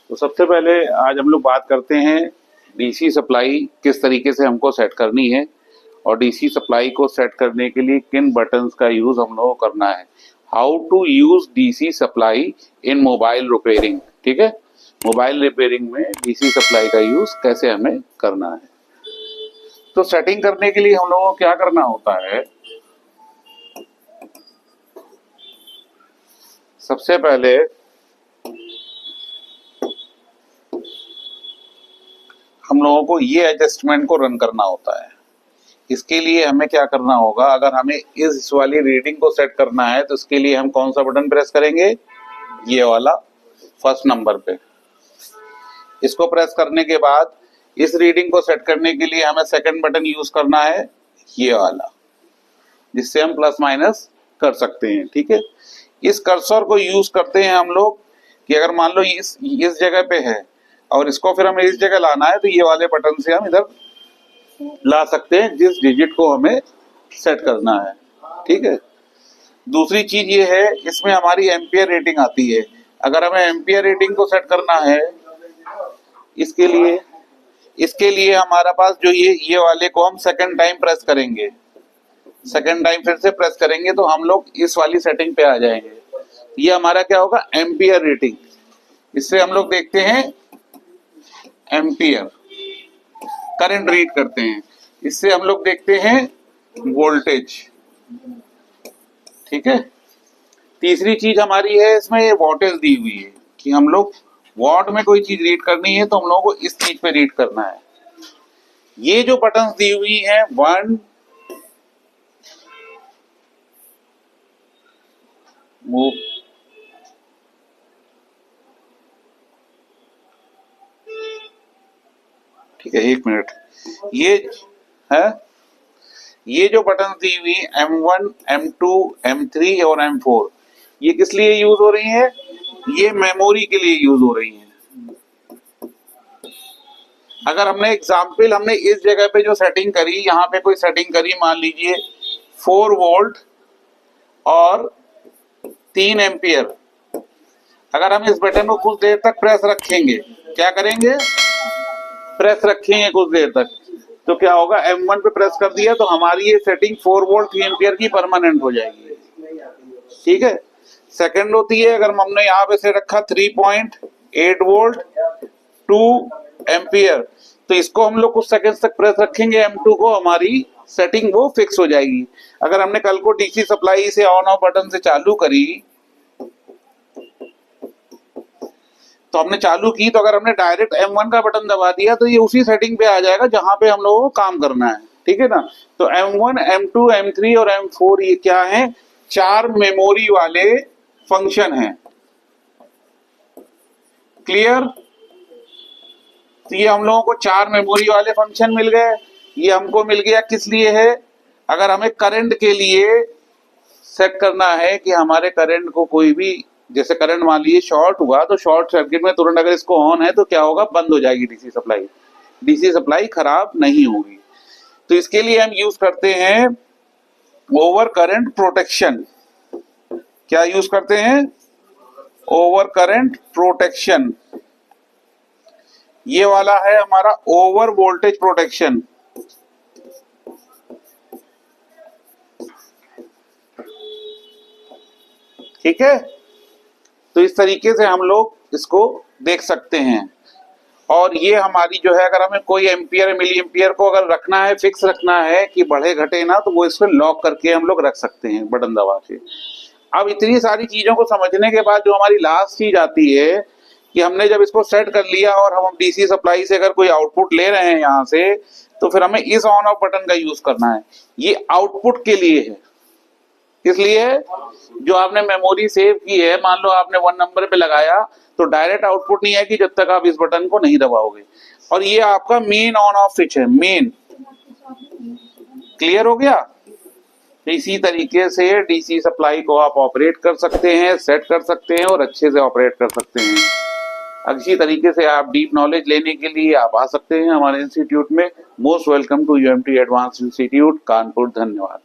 तो सबसे पहले आज हम लोग बात करते हैं डीसी सप्लाई किस तरीके से हमको सेट करनी है और डीसी सप्लाई को सेट करने के लिए किन बटन्स का यूज हम लोगों को करना है। How to use DC supply in mobile repairing. ठीक है, मोबाइल रिपेयरिंग में डीसी सप्लाई का यूज कैसे हमें करना है। तो सेटिंग करने के लिए हम लोगों को क्या करना होता है, सबसे पहले हम लोगों को ये एडजस्टमेंट को रन करना होता है। इसके लिए हमें क्या करना होगा, अगर हमें इस वाली रीडिंग को सेट करना है तो इसके लिए हम कौन सा बटन प्रेस करेंगे, ये वाला फर्स्ट नंबर पे। इसको प्रेस करने के बाद इस रीडिंग को सेट करने के लिए हमें सेकंड बटन यूज करना है, ये वाला, जिससे हम प्लस माइनस कर सकते हैं। ठीक है, इस कर्सर को यूज करते हैं हम लोग कि अगर मान लो इस जगह पे है और इसको फिर हमें इस जगह लाना है तो ये वाले बटन से हम इधर ला सकते हैं जिस डिजिट को हमें सेट करना है। ठीक है, दूसरी चीज ये है, इसमें हमारी एम्पियर रेटिंग आती है। अगर हमें एम्पियर रेटिंग को सेट करना है इसके लिए हमारा पास जो ये वाले को हम सेकंड टाइम प्रेस करेंगे, सेकंड टाइम फिर से प्रेस करेंगे तो हम लोग इस वाली सेटिंग पे आ जाएंगे। ये हमारा क्या होगा, एम्पियर रेटिंग। इससे हम लोग देखते हैं एम्पियर, करंट रीड करते हैं। इससे हम लोग देखते हैं वोल्टेज। ठीक है, तीसरी चीज हमारी है इसमें ये वॉटेज दी हुई है कि हम लोग वॉट में कोई चीज रीड करनी है तो हम लोगों को इस चीज पे रीड करना है। ये जो बटन्स दी हुई है 1 मूव, ठीक है, 1 मिनट, ये है, ये जो बटन दी हुई M1, M2, M3 और M4, ये किस लिए यूज हो रही है, ये मेमोरी के लिए यूज हो रही है। अगर हमने एग्जाम्पल हमने इस जगह पे जो सेटिंग करी, यहाँ पे कोई सेटिंग करी, मान लीजिए 4 वोल्ट और 3 एम्पियर, अगर हम इस बटन को कुछ देर तक प्रेस रखेंगे, क्या करेंगे, प्रेस रखेंगे कुछ देर तक, तो क्या होगा, M1 पे प्रेस कर दिया तो हमारी ये सेटिंग 4 वोल्ट 3 एम्पियर की परमानेंट हो जाएगी। ठीक है, सेकंड होती है, अगर हमने यहाँ पे से रखा 3.8 वोल्ट 2 एम्पियर, तो इसको हम लोग कुछ सेकंड तक प्रेस रखेंगे M2 को, हमारी सेटिंग वो फिक्स हो जाएगी। अगर हमने कल को डीसी सप्लाई से ऑन ऑफ बटन से चालू करी, तो हमने चालू की, तो अगर हमने डायरेक्ट M1 का बटन दबा दिया तो ये उसी सेटिंग पे आ जाएगा जहां पे हम लोगों को काम करना है। ठीक है ना, तो M1, M2, M3 और M4 ये क्या है, 4 मेमोरी वाले फंक्शन हैं। क्लियर, तो ये हम लोगों को 4 मेमोरी वाले फंक्शन मिल गए। ये हमको मिल गया किस लिए है, अगर हमें करंट के लिए सेट करना है कि हमारे करंट को कोई भी, जैसे करंट मान लीजिए शॉर्ट हुआ तो शॉर्ट सर्किट में तुरंत अगर इसको ऑन है तो क्या होगा, बंद हो जाएगी डीसी सप्लाई खराब नहीं होगी। तो इसके लिए हम यूज करते हैं ओवर करंट प्रोटेक्शन। क्या यूज करते हैं, ओवर करंट प्रोटेक्शन। ये वाला है हमारा ओवर वोल्टेज प्रोटेक्शन। ठीक है, तो इस तरीके से हम लोग इसको देख सकते हैं। और ये हमारी जो है, अगर हमें कोई एम्पियर मिली एम्पियर को अगर रखना है, फिक्स रखना है कि बढ़े घटे ना, तो वो इसको लॉक करके हम लोग रख सकते हैं बटन दबा के। अब इतनी सारी चीजों को समझने के बाद जो हमारी लास्ट चीज आती है कि हमने जब इसको सेट कर लिया और हम डीसी सप्लाई से अगर कोई आउटपुट ले रहे हैं यहाँ से, तो फिर हमें इस ऑन ऑफ बटन का यूज करना है। ये आउटपुट के लिए है, इसलिए जो आपने मेमोरी सेव की है, मान लो आपने 1 नंबर पे लगाया तो डायरेक्ट आउटपुट नहीं है कि जब तक आप इस बटन को नहीं दबाओगे। और ये आपका मेन ऑन ऑफ स्विच है, मेन। क्लियर हो गया, इसी तरीके से डीसी सप्लाई को आप ऑपरेट कर सकते हैं, सेट कर सकते हैं और अच्छे से ऑपरेट कर सकते हैं। इसी तरीके से आप डीप नॉलेज लेने के लिए आप आ सकते हैं हमारे इंस्टीट्यूट में। Most welcome to UMT advance institute Kanpur. धन्यवाद।